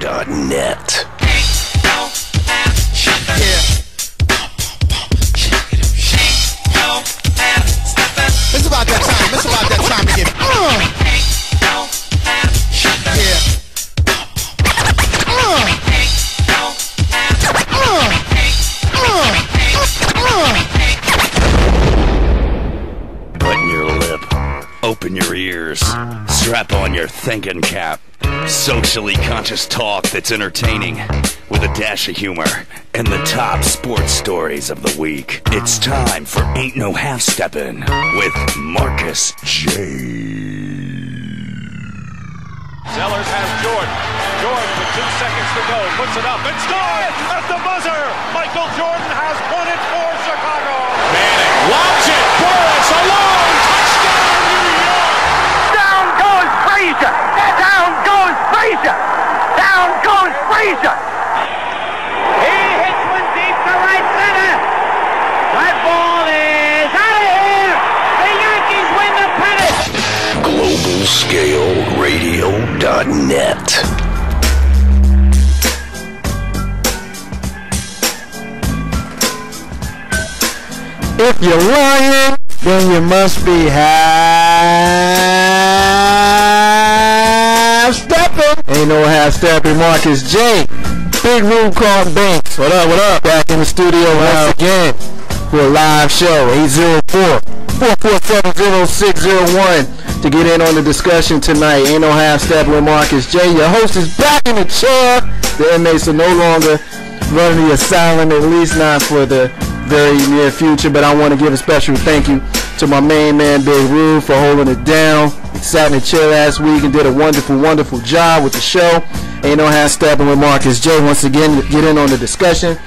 radio.net. It's about that time. It's about that time to get. Button your lip, open your ears, strap on your thinking cap. Socially conscious talk that's entertaining with a dash of humor and the top sports stories of the week. It's time for Ain't No Half Steppin' with Marcus J. Sellers has Jordan. Jordan with 2 seconds to go. Puts it up and scores at the buzzer. Michael Jordan has won it for Chicago. Manning lobs it. Burris alone. Touchdown, New York. Down goes Frazier. Down goes Frazier. Down goes Frazier. He hits one deep to right center. That ball is out of here. The Yankees win the pennant. GlobalScaleRadio.net. If you're lying, then you must be half stepping. Ain't no half stepping. Marcus J. Big room called Banks. What up, what up? Back in the studio once again for a live show. 804-447-0601 to get in on the discussion tonight. Ain't no half stepping with Marcus J. Your host is back in the chair. The inmates are no longer running the asylum, at least not for the very near future, but I want to give a special thank you to my main man Big Rube for holding it down. He sat in the chair last week and did a wonderful job with the show. Ain't no half stepping with Marcus J. Once again, get in on the discussion.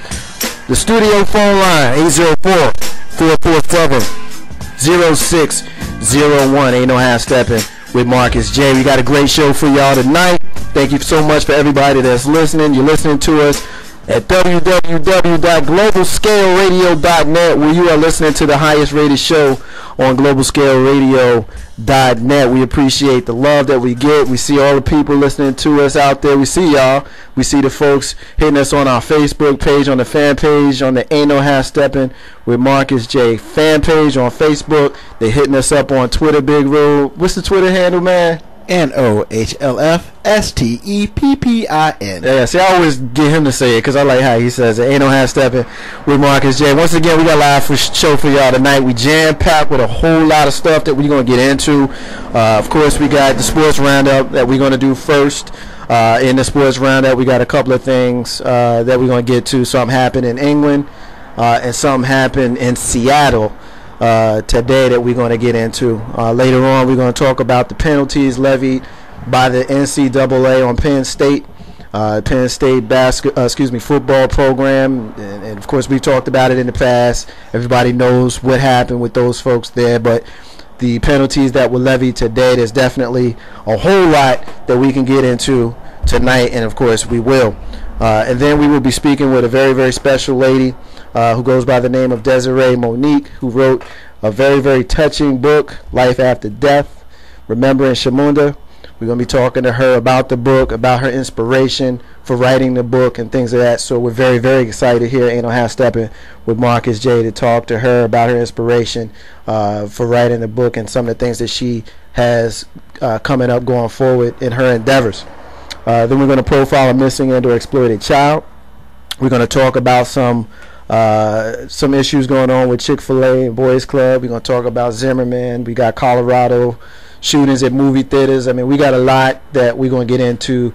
The studio phone line 804-447-0601. Ain't no half stepping with Marcus J. We got a great show for y'all tonight. Thank you so much for everybody that's listening. You're listening to us at www.globalscaleradio.net, where you are listening to the highest rated show on globalscaleradio.net. We appreciate the love that we get. We see all the people listening to us out there. We see y'all. We see the folks hitting us on our Facebook page, on the fan page, on the Ain't No Half Steppin' with Marcus J fan page on Facebook. They hitting us up on Twitter, Big Rule. What's the Twitter handle, man? NOHLFSTEPPIN. Yeah, see, I always get him to say it because I like how he says it. Ain't no half stepping with Marcus J. Once again, we got a live show for y'all tonight. We jam-packed with a whole lot of stuff that we're going to get into. Of course, we got the sports roundup that we're going to do first. In the sports roundup, we got a couple of things that we're going to get to. Something happened in England and something happened in Seattle today that we're going to get into. Later on, we're going to talk about the penalties levied by the NCAA on Penn State football program, and of course we've talked about it in the past. Everybody knows what happened with those folks there, but the penalties that were levied today, there's definitely a whole lot that we can get into tonight, and of course we will. And then we will be speaking with a very special lady who goes by the name of Desiree Monique, who wrote a very touching book, Life After Death, Remembering Shamunda. We're going to be talking to her about the book, about her inspiration for writing the book and things of that. So we're very excited here, Ain't No Half Stepping with Marcus J, to talk to her about her inspiration for writing the book and some of the things that she has coming up going forward in her endeavors. Then we're going to profile a missing and or exploited child. We're going to talk about some issues going on with Chick-fil-A and Boys Club. We're going to talk about Zimmerman. We got Colorado shootings at movie theaters. I mean, we got a lot that we're going to get into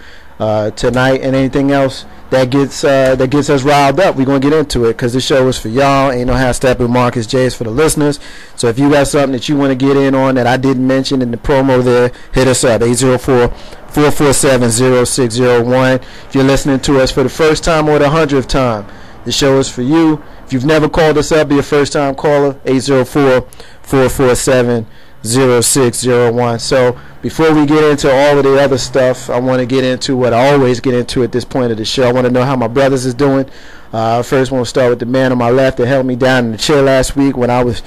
tonight, and anything else that gets us riled up, we're going to get into it, because this show is for y'all. Ain't no half step with Marcus J is for the listeners. So if you got something that you want to get in on that I didn't mention in the promo there, hit us up, 804-447-0601. If you're listening to us for the first time or the 100th time, the show is for you. If you've never called us up, be a first-time caller, 804-447-0601. So before we get into all of the other stuff, I want to get into what I always get into at this point of the show. I want to know how my brothers is doing. First, I want to start with the man on my left that held me down in the chair last week when I was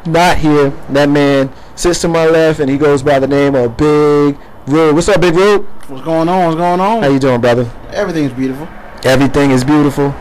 not here. That man sits to my left, and he goes by the name of Big Rube, what's up, Big Rube? What's going on? What's going on? How you doing, brother? Everything's beautiful. Everything is beautiful.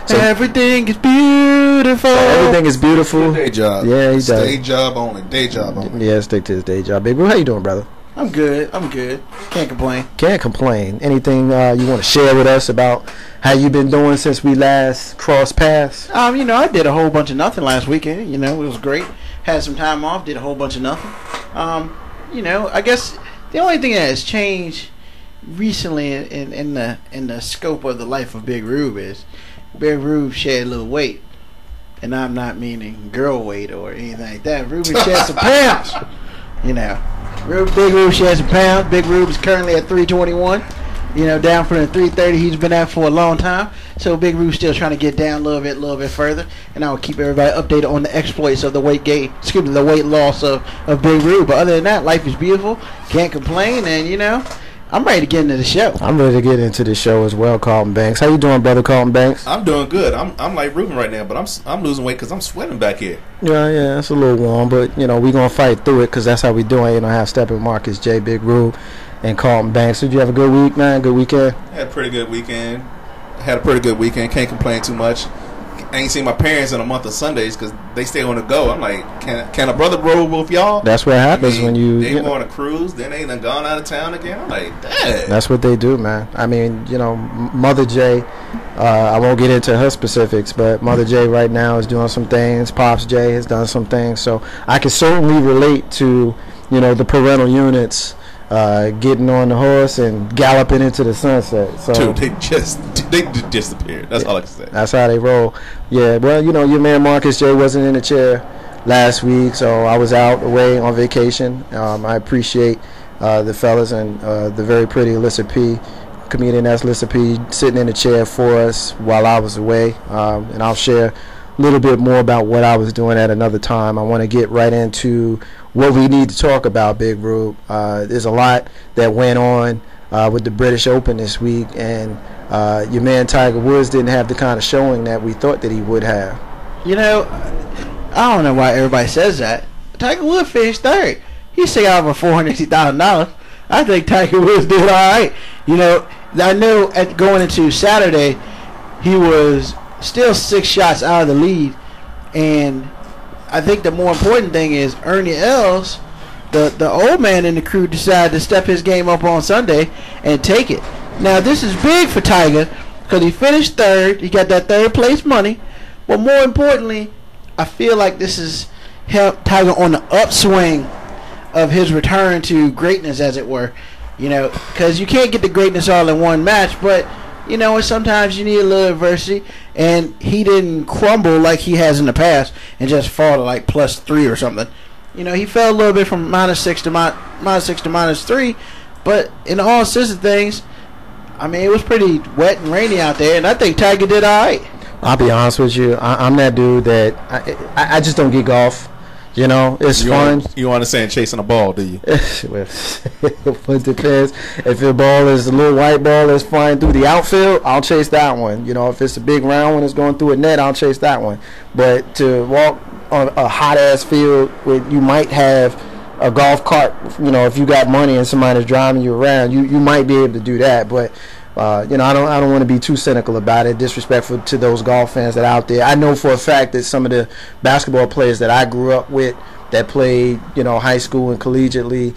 So, everything is beautiful. everything is beautiful. Day job. Yeah, he does. Day job only. Day job only. Yeah, stick to his day job. Big Rube, how you doing, brother? I'm good. I'm good. Can't complain. Can't complain. Anything you want to share with us about how you been doing since we last crossed paths? You know, I did a whole bunch of nothing last weekend. You know, it was great. Had some time off. Did a whole bunch of nothing. You know, I guess the only thing that has changed recently in the scope of the life of Big Rube is Big Rube shed a little weight, and I'm not meaning girl weight or anything like that. Rube shed some pounds. You know, Big Rube shed some pounds. Big Rube is currently at 321. You know, down from the 330 he's been at for a long time. So Big Rube's still trying to get down a little bit further. And I will keep everybody updated on the exploits of the weight gain, the weight loss of Big Rube. But other than that, life is beautiful. Can't complain. And, you know, I'm ready to get into the show. I'm ready to get into the show as well, Carlton Banks. How you doing, brother, Carlton Banks? I'm doing good. I'm like Ruben right now, but I'm losing weight because I'm sweating back here. Yeah, it's a little warm, but, you know, we're going to fight through it because that's how we doing. You know, have Steppin, Marcus, J, Big Rube, and Carlton Banks. Did you have a good week, man? Good weekend? Had a pretty good weekend. Can't complain too much. I ain't seen my parents in a month of Sundays because they stay on the go. I'm like, can a brother roll with y'all? That's what happens when they go on a cruise, then they done gone out of town again. I'm like, dang. That's what they do, man. I mean, you know, Mother J, I won't get into her specifics, but Mother J right now is doing some things. Pops J has done some things. So I can certainly relate to, you know, the parental units getting on the horse and galloping into the sunset. So dude, they just disappeared. That's all I can say. That's how they roll. Yeah, well, you know, your man Marcus J wasn't in the chair last week, so I was out away on vacation. I appreciate the fellas and the very pretty Alyssa P, comedian that's Alyssa P, sitting in the chair for us while I was away. And I'll share a little bit more about what I was doing at another time. I want to get right into what we need to talk about, Big Rube. There's a lot that went on with the British Open this week, and your man Tiger Woods didn't have the kind of showing that we thought that he would have. You know, I don't know why everybody says that. Tiger Woods finished third. He saved out over $450,000. I think Tiger Woods did all right. You know, I know going into Saturday, he was still 6 shots out of the lead, and I think the more important thing is Ernie Els, the old man in the crew, decided to step his game up on Sunday and take it. Now, this is big for Tiger because he finished third. He got that third place money. But more importantly, I feel like this has helped Tiger on the upswing of his return to greatness, as it were. You know, because you can't get the greatness all in one match, but you know, sometimes you need a little adversity, and he didn't crumble like he has in the past and just fall to like +3 or something. You know, he fell a little bit from -6 to -3, but in all sense of things, I mean, it was pretty wet and rainy out there, and I think Tiger did all right. I'll be honest with you. I'm that dude that I just don't get golf. You know, it's fun. You understand chasing a ball, do you? It depends. If the ball is a little white ball that's flying through the outfield, I'll chase that one. You know, if it's a big round one that's going through a net, I'll chase that one. But to walk on a hot-ass field where you might have a golf cart, you know, if you got money and somebody's driving you around, you might be able to do that. But you know, I don't want to be too cynical about it, disrespectful to those golf fans that are out there. I know for a fact that some of the basketball players that I grew up with that played, you know, high school and collegiately,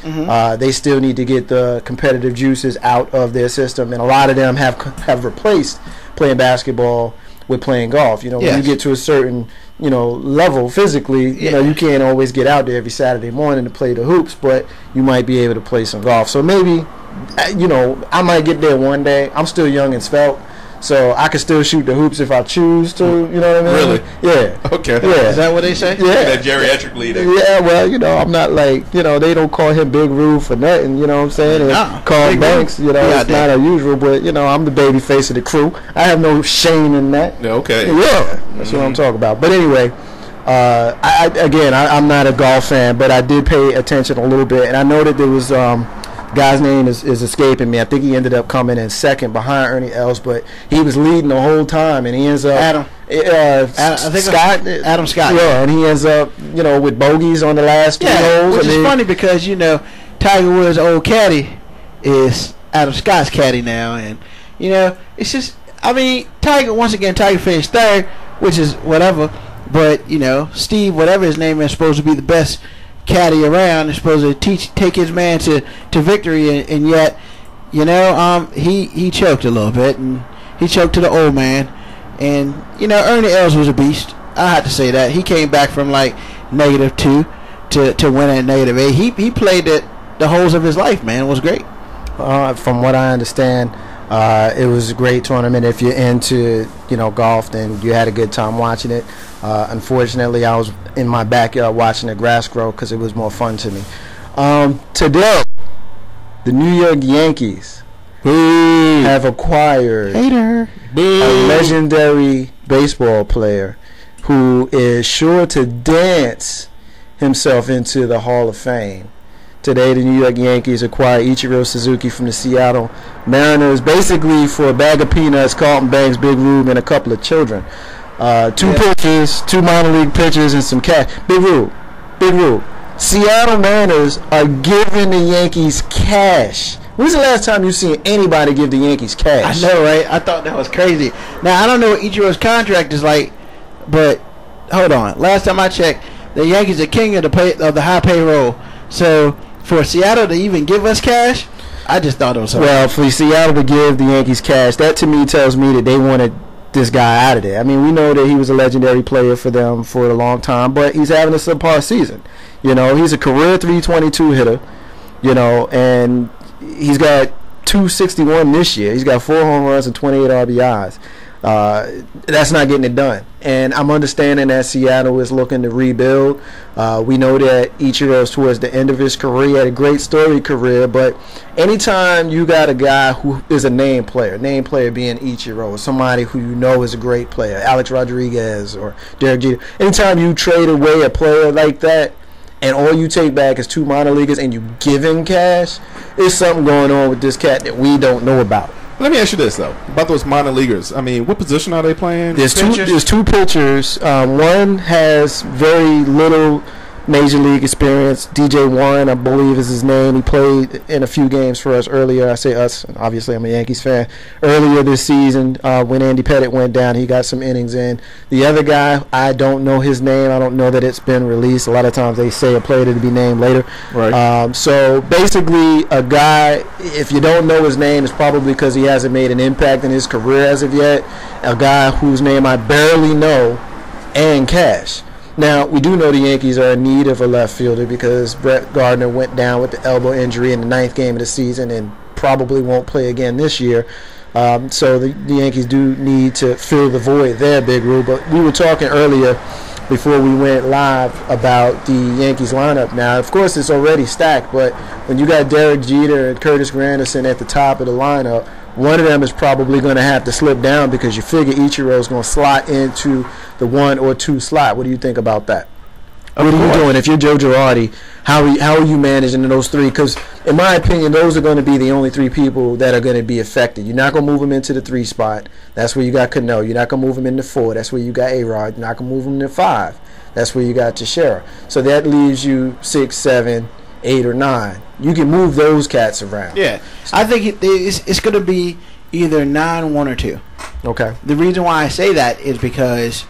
they still need to get the competitive juices out of their system, and a lot of them have replaced playing basketball with playing golf. You know, when you get to a certain, you know, level physically, you know, you can't always get out there every Saturday morning to play the hoops, but you might be able to play some golf. So maybe, you know, I might get there one day. I'm still young and svelte, so I can still shoot the hoops if I choose to. You know what I mean? Really? Yeah. Okay. Yeah. Is that what they say? Yeah. That geriatric leader. Yeah, well, you know, I'm not like, you know, they don't call him Big Rube for nothing, you know what I'm saying? And Carl Banks, you know, it's not unusual, but, you know, I'm the baby face of the crew. I have no shame in that. Okay. Yeah, that's what I'm talking about. But anyway, I'm not a golf fan, but I did pay attention a little bit, and I know that there was guy's name is escaping me. I think he ended up coming in second behind Ernie Els, but he was leading the whole time, and he ends up Adam Scott. Yeah, and he ends up, with bogeys on the last 3 holes. Which is funny because Tiger Woods' old caddy is Adam Scott's caddy now, and it's just. I mean, Tiger finished third, which is whatever. But Steve, whatever his name is, supposed to be the best caddy around. Is supposed to take his man to victory, and yet, he choked a little bit, and he choked to the old man. And Ernie Els was a beast. I had to say that he came back from like -2 to win at -8. He played the holes of his life, man. It was great. From what I understand, it was a great tournament. If you're into golf, then you had a good time watching it. Unfortunately, I was in my backyard watching the grass grow because it was more fun to me. Today, the New York Yankees have acquired a legendary baseball player who is sure to dance himself into the Hall of Fame. Today, the New York Yankees acquired Ichiro Suzuki from the Seattle Mariners, basically for a bag of peanuts, Carlton Banks, Big Rube, and a couple of children. Two pitchers, 2 minor league pitchers, and some cash. Big Rube. Seattle Mariners are giving the Yankees cash. When's the last time you seen anybody give the Yankees cash? I know, right? I thought that was crazy. Now, I don't know what Ichiro's contract is like, but hold on. Last time I checked, the Yankees are king of the high payroll. So for Seattle to even give us cash, I just thought it was well, for Seattle to give the Yankees cash, that to me tells me that they wanted this guy out of there. I mean, we know that he was a legendary player for them for a long time, but he's having a subpar season. He's a career 322 hitter, and he's got 261 this year. He's got 4 home runs and 28 RBIs. That's not getting it done. And I'm understanding that Seattle is looking to rebuild. We know that Ichiro's towards the end of his career. He had a great storied career, but anytime you got a guy who is a name player being Ichiro, or somebody who is a great player, Alex Rodriguez or Derek Jeter, anytime you trade away a player like that, and all you take back is 2 minor leaguers and you give him cash, there's something going on with this cat that we don't know about. Let me ask you this, though, about those minor leaguers. I mean, what position are they playing? There's two pitchers. One has very little major league experience. DJ Warren, I believe is his name. He played in a few games for us earlier. I say us, obviously I'm a Yankees fan. Earlier this season, when Andy Pettitte went down, he got some innings in. The other guy, I don't know his name. I don't know that it's been released. A lot of times they say a player to be named later. Right. So basically, a guy, if you don't know his name, it's probably because he hasn't made an impact in his career as of yet. A guy whose name I barely know, and cash. Now, we do know the Yankees are in need of a left fielder because Brett Gardner went down with the elbow injury in the 9th game of the season and probably won't play again this year. So the Yankees do need to fill the void there, Big Rube. But we were talking earlier before we went live about the Yankees lineup. Now, of course, it's already stacked, but when you got Derek Jeter and Curtis Granderson at the top of the lineup, one of them is probably going to have to slip down because you figure Ichiro is going to slot into the 1 or 2 slot. What do you think about that? What are you doing? If you're Joe Girardi, how are you managing those 3? Because, in my opinion, those are going to be the only 3 people that are going to be affected. You're not going to move them into the 3 spot. That's where you got Cano. You're not going to move them into 4. That's where you got A-Rod. You're not going to move them into 5. That's where you got Teixeira. So that leaves you 6, 7, 8, or 9. You can move those cats around. Yeah. I think it's going to be either 9, 1, or 2. Okay. The reason why I say that is because,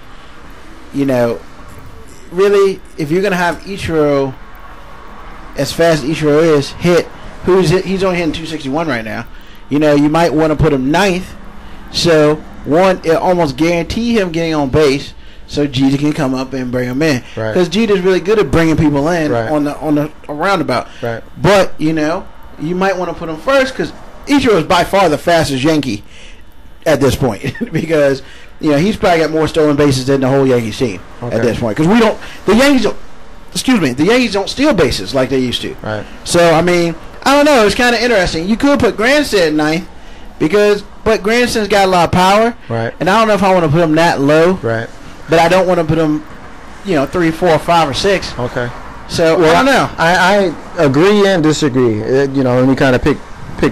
really, if you're going to have Ichiro, as fast as Ichiro is, he's only hitting 261 right now. You might want to put him 9th. So, one, it almost guarantee him getting on base so Jeter can come up and bring him in. Right. Because Jeter's really good at bringing people in right. on the roundabout. Right. But, you might want to put him first because Ichiro is by far the fastest Yankee at this point because he's probably got more stolen bases than the whole Yankees team at this point because the Yankees don't steal bases like they used to. Right. So I mean, I don't know. It's kind of interesting. You could put Grandson at 9th but Grandson's got a lot of power. Right. And I don't know if I want to put him that low. Right. But I don't want to put him, 3, 4, 5, or 6. Okay. So I don't know. I agree and disagree. Let me kind of pick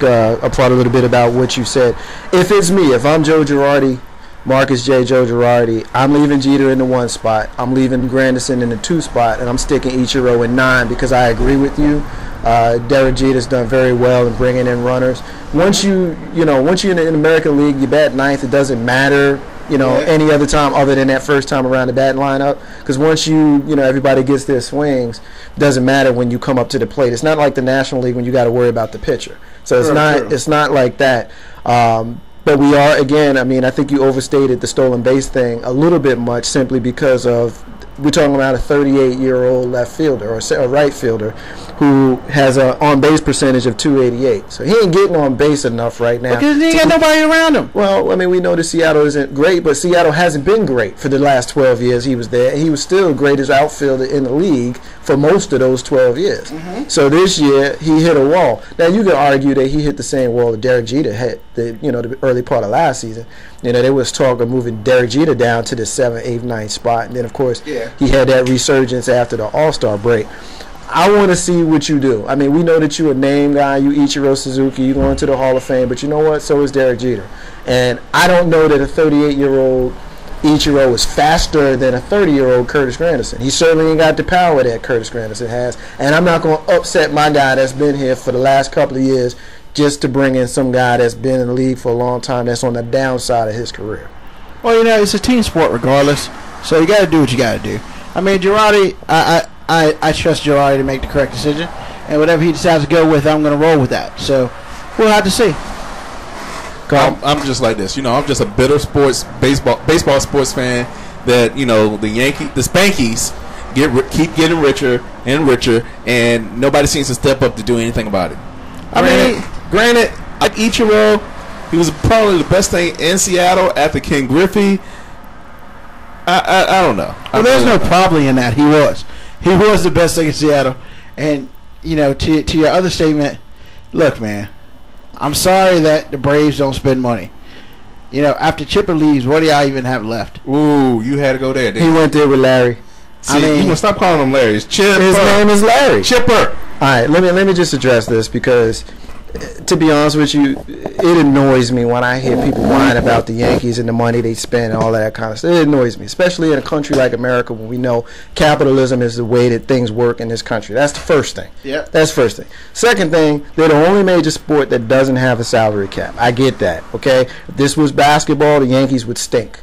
apart a little bit about what you said. If it's me, if I'm Joe Girardi, Marcus J. Joe Girardi, I'm leaving Jeter in the 1 spot. I'm leaving Granderson in the 2 spot, and I'm sticking Ichiro in 9 because I agree with you. Derek Jeter's done very well in bringing in runners. Once you're in the American League, you bat ninth. It doesn't matter, any other time other than that first time around the batting lineup. Because once everybody gets their swings, it doesn't matter when you come up to the plate. It's not like the National League when you got to worry about the pitcher. So it's not like that. But we are, again, I think you overstated the stolen base thing a little bit much simply because of we're talking about a 38-year-old left fielder or a right fielder who has an on-base percentage of .288. So he ain't getting on base enough right now. Because he ain't got nobody around him. Well, we know that Seattle isn't great, but Seattle hasn't been great for the last 12 years he was there. He was still the greatest outfielder in the league for most of those 12 years. Mm-hmm. So this year, he hit a wall. Now, you could argue that he hit the same wall that Derek Jeter hit the early part of last season. There was talk of moving Derek Jeter down to the 7th, 8th, 9th spot. And then, of course, he had that resurgence after the All-Star break. I want to see what you do. We know that you're a name guy. You Ichiro Suzuki. You're going to the Hall of Fame. But you know what? So is Derek Jeter. And I don't know that a 38-year-old Ichiro is faster than a 30-year-old Curtis Granderson. He certainly ain't got the power that Curtis Granderson has. And I'm not going to upset my guy that's been here for the last couple of years just to bring in some guy that's been in the league for a long time that's on the downside of his career. Well, it's a team sport regardless. So you got to do what you got to do. Girardi, I trust Girardi to make the correct decision, and whatever he decides to go with, I'm going to roll with that. So we'll have to see. I'm just like this, I'm just a bitter baseball sports fan. That the Spankies keep getting richer and richer, and nobody seems to step up to do anything about it. Granted, like Ichiro, he was probably the best thing in Seattle after Ken Griffey. I don't know. Well, there's no probably in that. He was the best thing in Seattle. And to your other statement, look, man, I'm sorry that the Braves don't spend money. After Chipper leaves, what do y'all even have left? Ooh, you had to go there. He went there with Larry. See, you must stop calling him Larry. It's Chipper. His name is Larry. Chipper. All right, let me just address this because, to be honest with you, it annoys me when I hear people whine about the Yankees and the money they spend and all that kind of stuff. It annoys me, especially in a country like America when we know capitalism is the way that things work in this country. That's the first thing. Yeah. That's the first thing. Second thing, they're the only major sport that doesn't have a salary cap. I get that, okay? If this was basketball, the Yankees would stink.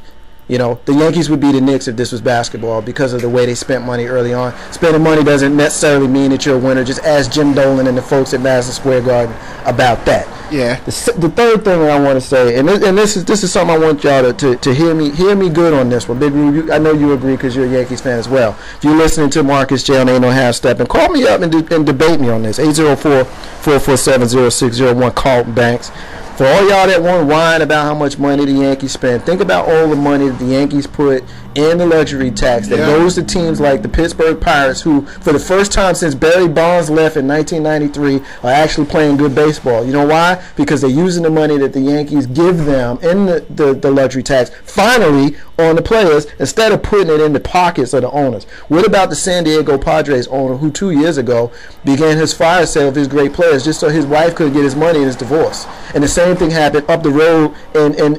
The Yankees would be the Knicks if this was basketball because of the way they spent money early on. Spending money doesn't necessarily mean that you're a winner. Just ask Jim Dolan and the folks at Madison Square Garden about that. Yeah. The third thing that I want to say, and this is something I want y'all to hear me good on this one. Big Rube, I know you agree because you're a Yankees fan as well. If you're listening to Marcus J on Ain't No Half Steppin', call me up and debate me on this. 804-447-0601, Carlton Banks. For all y'all that want to whine about how much money the Yankees spend, think about all the money that the Yankees put in the luxury tax that goes to teams like the Pittsburgh Pirates, who, for the first time since Barry Bonds left in 1993, are actually playing good baseball. You know why? Because they're using the money that the Yankees give them in the luxury tax finally on the players instead of putting it in the pockets of the owners. What about the San Diego Padres owner who 2 years ago began his fire sale of his great players just so his wife could get his money in his divorce? And the same thing happened up the road in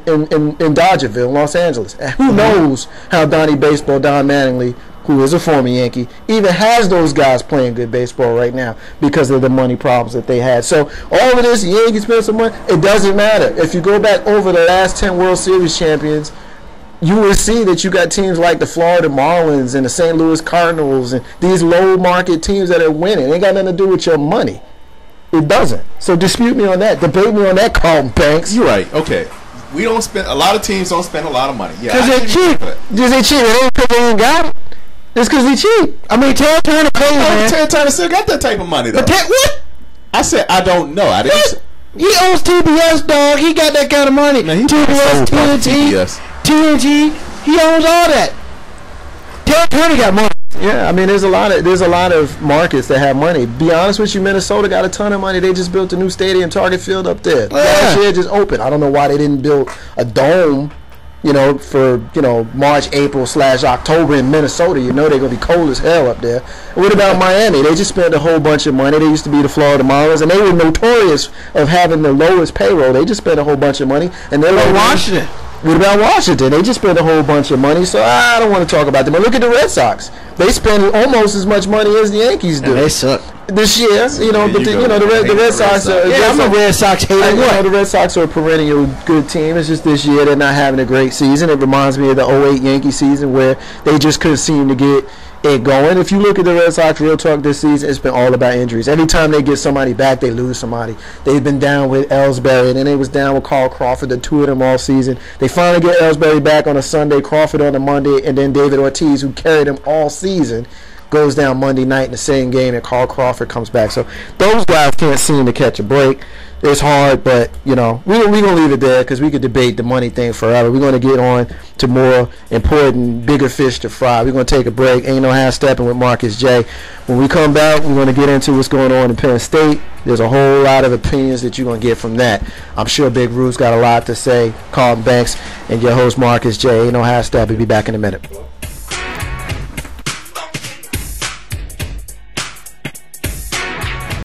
Dodgerville, Los Angeles. And who knows how Don Mattingly, who is a former Yankee, even has those guys playing good baseball right now because of the money problems that they had. So all of this, the Yankees spend some money, it doesn't matter. If you go back over the last 10 World Series champions, you will see that you got teams like the Florida Marlins and the St. Louis Cardinals and these low market teams that are winning. It ain't got nothing to do with your money. It doesn't. So dispute me on that. Debate me on that, Carlton Banks. You're right. Okay. We don't spend, a lot of teams don't spend a lot of money. Yeah, because they're cheap. Because they're cheap. It ain't because they ain't got it. It's because they're cheap. Terry Turner pays, man. Terry Turner still got that type of money, though. But what? I said I don't know. I didn't. He owns TBS, dog. He got that kind of money. Man, TBS, TNT. He owns all that. Terry Turner got money. Yeah, there's a lot of markets that have money. Be honest with you, Minnesota got a ton of money. They just built a new stadium, Target Field up there. Last year just opened. I don't know why they didn't build a dome, for March, April / October in Minnesota. They're gonna be cold as hell up there. And what about Miami? They just spent a whole bunch of money. They used to be the Florida Marlins, and they were notorious of having the lowest payroll. They just spent a whole bunch of money, and they're like Washington. What about Washington? They just spent a whole bunch of money, so I don't want to talk about them. But look at the Red Sox. They spend almost as much money as the Yankees do. And they suck. this year, you know, but the Red Sox are. Yeah, I'm a Red Sox hater. The Red Sox are a perennial good team. It's just this year they're not having a great season. It reminds me of the '08 Yankee season where they just couldn't seem to get it going. If you look at the Red Sox real talk this season, it's been all about injuries. Every time they get somebody back, they lose somebody. They've been down with Ellsbury, and then they was down with Carl Crawford, the two of them all season. They finally get Ellsbury back on a Sunday, Crawford on a Monday, and then David Ortiz, who carried them all season, goes down Monday night in the same game, and Carl Crawford comes back. So those guys can't seem to catch a break. It's hard, but, you know, we're going to leave it there because we could debate the money thing forever. We're going to get on to more important, bigger fish to fry. We're going to take a break. Ain't No Half Steppin' with Marcus J. When we come back, we're going to get into what's going on in Penn State. There's a whole lot of opinions that you're going to get from that. I'm sure Big Ruth's got a lot to say. Carlton Banks and your host, Marcus J. Ain't No Half Steppin'. Be back in a minute.